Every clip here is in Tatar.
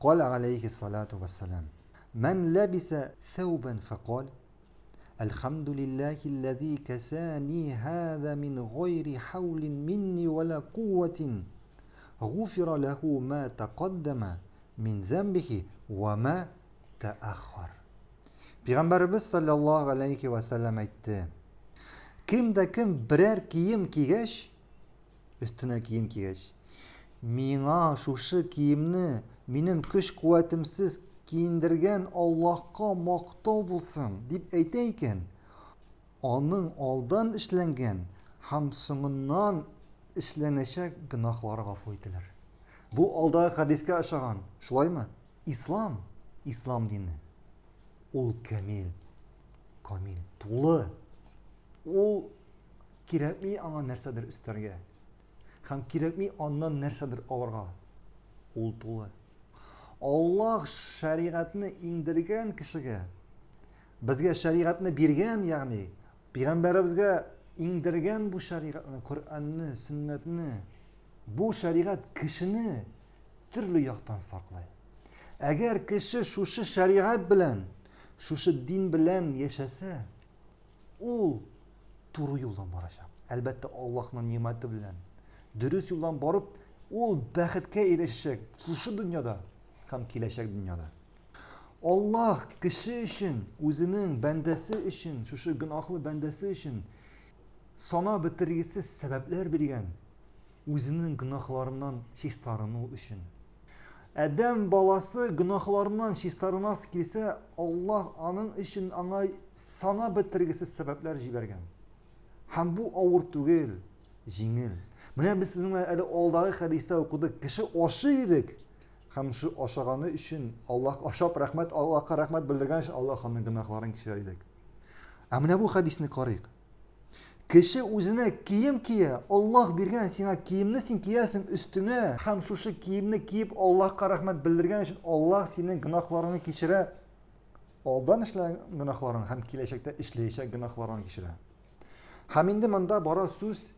قال عليه الصلاة والسلام من لبس ثوبا فقال الحمد لله الذي كساني هذا من غير حول مني ولا قوة غفر له ما تقدم من ذنبه وما تأخر. Peygamberimiz sallallahu aleyhi ve sellem aytdı. Kim birer kiyim kiygəç, üstüne kiyim kiygəç, миңа шушы киемне минем көч куәтемсез киендергән Аллаһка мактау булсын дип әйтә икән, аның алдан эшләнгән һәм соңыннан эшләнәчәк гөнаһлары гафу ителер. Бу алдагы хадискә ошаган. Шулаймы? Ислам дине. Ул камил, тулы. Ул кирәкми аңа нәрсәдер өстәргә. Һәм кирәкми аннан нәрсәдер алырга. Ул тулы. Аллаһ шәригатьне индергән кешегә, безгә шәригатьне биргән, ягъни Пәйгамбәребезгә индергән бу шәригатьне, Коръәнне, Сөннәтне, бу шәригать кешене төрле яктан саклый. Әгәр кеше шушы шәригать белән, шушы дин белән яшәсә, ул туры юлдан барачак. Әлбәттә, Аллаһның нимәте белән дөрес юлдан барып, ул бәхеткә ирешәчәк шушы дөньяда һәм киләчәк дөньяда. Аллаһ кеше өчен, үзенең бәндәсе өчен, шушы гөнаһлы бәндәсе өчен сана бетергесез сәбәпләр биргән, үзенең гөнаһларыннан чистарыну өчен. Адәм баласы гөнаһларыннан чистарынасы килсә, Аллаһ аның өчен аңа сана бетергесез сәбәпләр җибәргән. Һәм бу авыр түгел, җиңел. Менә без сезнең әле алдагы хәдистә укыдык, кеше ашый идек. Һәм шу ашаганы өчен Аллаһ ашап рәхмәт, Аллаһка рәхмәт белдергән өчен Аллаһ аның гөнаһларын кичерә идек. Ә менә бу хәдисне карыйк. Кеше үзенә кием кия, Аллаһ биргән сиңа киемне син киясең өстеңә, һәм шушы киемне киеп Аллаһка рәхмәт белдергән өчен Аллаһ синең гөнаһларыңны кичерә. Алдан эшләгән гөнаһларың һәм киләчәктә эшләячәк гөнаһларың кичерә. Һәм инде монда бара сүз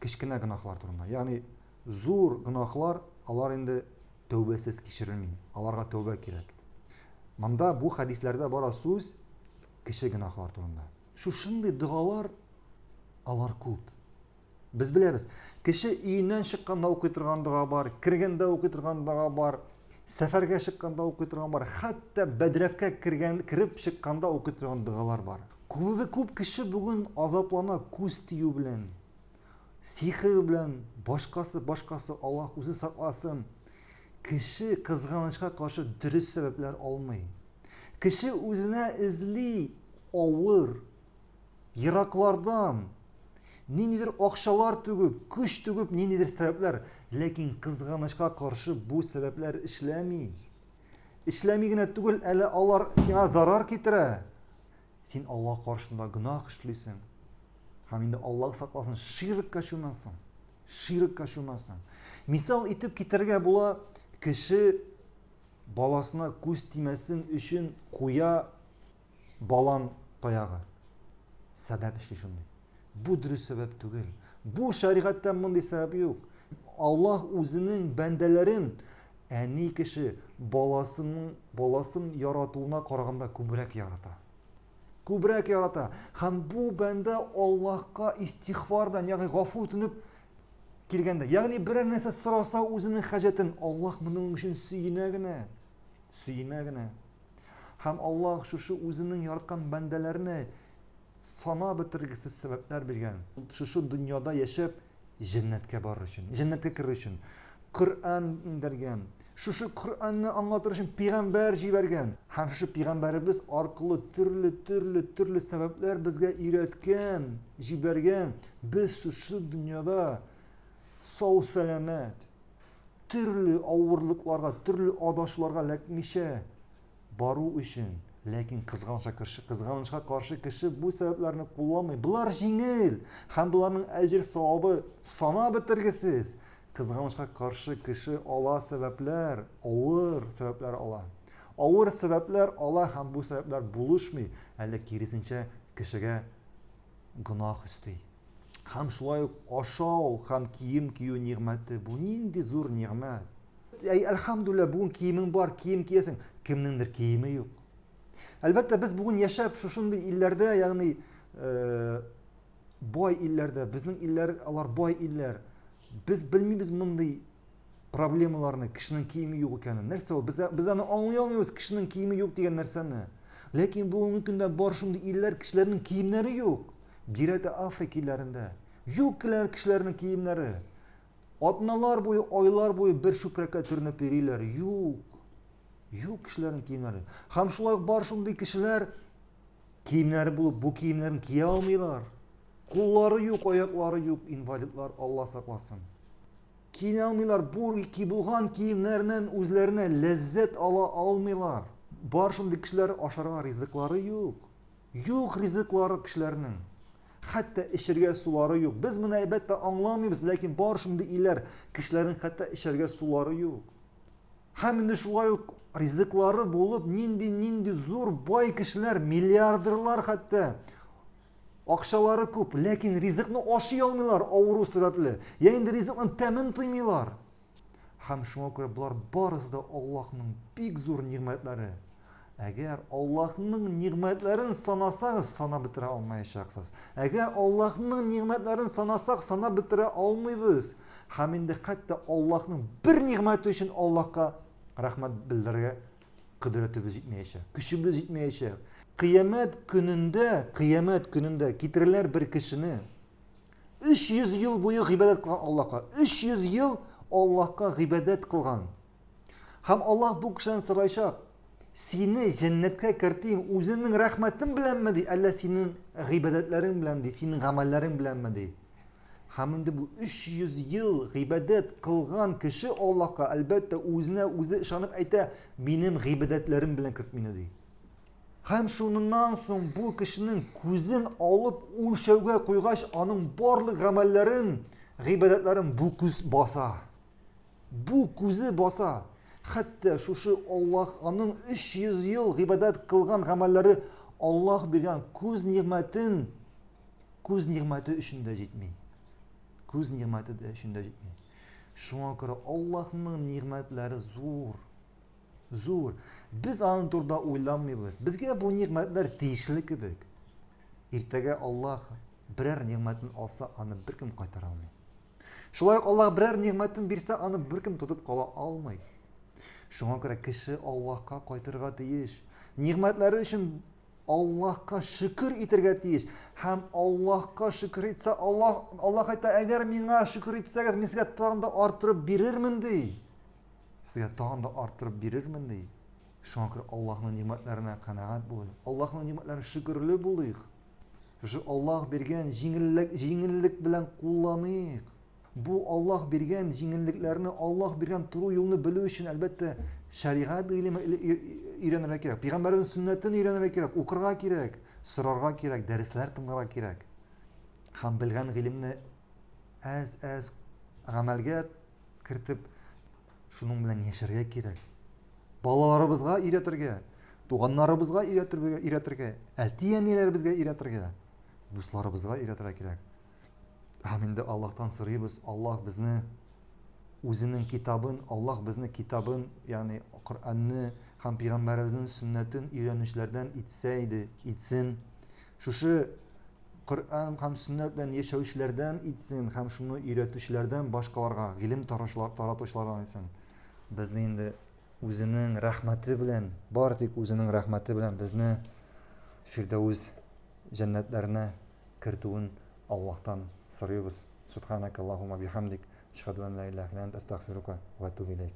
кечкенә гөнаһлар турында. Ягъни зур гөнаһлар, алар инде тәүбәсез кичерелми. Аларга тәүбә кирәк. Монда бу хәдисләрдә бара сүз кече гөнаһлар турында. Шушындый дуалар алар күп. Без беләбез, кеше өеннән чыкканда укый торган дуа бар, кергәндә укый торган дуа бар, сәфәргә чыкканда укый торган бар, хәтта бәдрәфкә кирип чыкканда укый торган дуалар бар. Күп кеше бүген азаплана күз тию белән, сихер белән, башкасы Аллаһ үзе сакласын. Кеше кызганычка каршы дөрес сәбәпләр алмый. Кеше үзенә эзли авыр, ераклардан, ниндидер акчалар түгеп, көч түгеп, ниндидер сәбәпләр, ләкин кызганычка каршы бу сәбәпләр эшләми. Эшләми генә түгел, әле алар сиңа зарар китерә. Син Аллаһ каршында гөнаһ эшлисең. Һәм инде Аллаһ сакласын, ширкка чумасың. Мисал итеп китәргә була, кеше баласына күз тимәсен өчен куя балан таягы. Сәбәп эшли шундый. Бу дөрес сәбәп түгел. Бу шәригатьтә мондый сәбәп юк. Аллаһ үзенең бәндәләрен әни кеше баласын яратуына караганда күбрәк ярата. Һәм бу бәндә Аллаһка истигъфар белән, ягъни гафу үтенеп килгәндә, ягъни берәр нәрсә сораса үзенең хаҗәтен, Аллаһ моның өчен сөенә генә. Һәм Аллаһ шушы үзенең яраткан бәндәләренә сана бетергесез сәбәпләр биргән. Шушы дөньяда яшәп җәннәткә барыр өчен, җәннәткә керер өчен Коръән индергән. Шушы Коръәнне аңлатыр өчен пәйгамбәр җибәргән. Һәм шушы пәйгамбәребез аркылы төрле сәбәпләр безгә өйрәткән, җибәргән. Без шушы дөньяда сау сәламәт, төрле авырлыкларга, төрле адашларга ләкмичә бару өчен, ләкин кызганычка каршы кеше бу сәбәпләрне кулламый. Булар җиңел, һәм буларның әҗер савабы сана бетергесез. Кызганычка каршы кеше ала сәбәпләр, авыр сәбәпләр ала. Авыр сәбәпләр ала һәм бу сәбәпләр булышмый, әле киресенчә кешегә гөнаһ өсти. Һәм шулай ук ашау һәм кием кию нигъмәте, бу нинди зур нигъмәт. Elhamdülillah bugün kiyimin var, kiyim kiyesin. Kimnindir kiyimi yok. Elbette biz bugün yaşayıp şunday illerde yani boy illerde, bizning iller alar boy iller. Biz bilmeymiz bunday problemalarni, kişinin kiyimi yok ekanini. Nerse o? Biz onu anlayamıyoruz kişinin kiyimi yok degan narsani. Lekin bugungi kunda bor shunday iller kişilerin kiyimleri yok. Birada Afrika illerinde. Yok kişilerin kiyimleri. Atnalar boyu, aylar boyu bir şupraka türünüp beriler. Yok. Yok kişilerin kiyimleri. Ham şulay bar şunday kişiler kiyimleri bulup bu kiyimlerini giye almıyorlar. Kolları yok, ayakları yok, invalidler Allah saklasın. Kiyine almıyorlar. Bu bulgan kiyimlerinden özlerine lezzet almıyorlar. Bar şunday kişiler aşağı rızıkları yok. Yok rızıkları kişilerinin. Hatta içerge suları yok. Biz bunu elbette anlamıyoruz. Lakin bar şunday iller kişilerin hatta içerge suları yok. Hem şulay rızıkları bulup nindi zor boy kişiler, milyardırlar hatta. Akşaları köp, lakin rızıkını aşıyalmıyorlar avru sebepli. Yani rızıkını temin tuymıyorlar. Hem şuna göre bunlar barısı da Allah'ın büyük zor nimetleri. Eğer Allah'ın nimetlerini sanasanız sana bitire almayacaksınız. Eğer Allah'ın nimetlerini sanasak sana bitire almayız. Hem de hatta Allah'ın bir nimeti için Allah'a rahmet bildirge kudretimiz yetmeyecek, gücümüz yetmeyecek. Kıyamet gününde getiriler bir kişini 300 yıl boyu ibadet kılgan Allah'a. 300 yıl Allah'a ibadet kılgan. Hem Allah bu kişiden soracak. Seni cennetke kirtiyim, özünün rahmetin bilen mi di? Allah senin ibadetlerin bilen di, senin amellerin bilen mi di? Hem de bu 300 yıl ibadet kılgan kişi Allah'a elbette özüne işanıp ayta benim ibadetlerim bilen kirtmini di. Hem şundan sonra bu kişinin gözün alıp ölçevge koygaç onun barlık amellerin, ibadetlerin bu göz basa. Bu gözü basa. Hatta şu Allah onun 300 yıl ibadet kılgan amelleri Allah bergen göz nimeti içinde jetmey. Göz nimeti de içinde jetmey. Şuna göre Allah'ın nimetleri zor. Zor. Biz anı turda oylanmayız. Bizge bu nimetler tiyişli gibi. Ertege Allah birer nimetin alsa anı bir kim qaytara almay. Şulay Allah birer nimetin birse anı bir kim tutup kala almay. Şuna göre kişi Allah'a qaytırga tiyiş. Nimetleri için Allah'a şükür etirge tiyiş. Hem Allah'a şükür etse Allah hatta eğer mine şükür etseniz men sizge tağın da artırıp verirmin dey. Sizge tağın da artırıp verirmin dey. Şuna göre Allah'ın nimetlerine kanaat bulayıq. Allah'ın nimetlerine şükürlü bulayıq. Şu Allah bergen jingillik bilen kullanıyıq. Bu Allah bergen jingilliklerini, Allah bergen turu yolunu bilü için elbette şeriat ilmi öğrenmek gerek. Peygamberin sünnetini öğrenmek gerek, okurga gerek, sorarga gerek, dersler tınlara gerek. Hem bilgen ilimni az amelge kiritip şunun bilen yaşarga gerek. Balalarımızga öğretirge, tuğanlarımızga öğretirge, eltiyenlerimizga öğretirge, dostlarımızga öğretirge gerek. Hem de Allah'tan sırıyız. Allah bizni özünün kitabın, Allah bizni kitabın yani Kur'an'ı hem Peygamberimizin sünnetin öğrenişlerden itsin. Şu Kur'an hem sünnetle yaşayışlardan itsin, hem şunu öğretişlerden başkalarga, ilim taratışlardan itsin. Bizni indi özünün rahmeti bilen, bardik özünün rahmeti bilen bizni Firdevs cennetlerine kirtuğun Allah'tan soruyuz. Subhanakallahumma bihamdik. Eşhedü en la ilahe illa ente estağfiruke ve etûbü ileyk.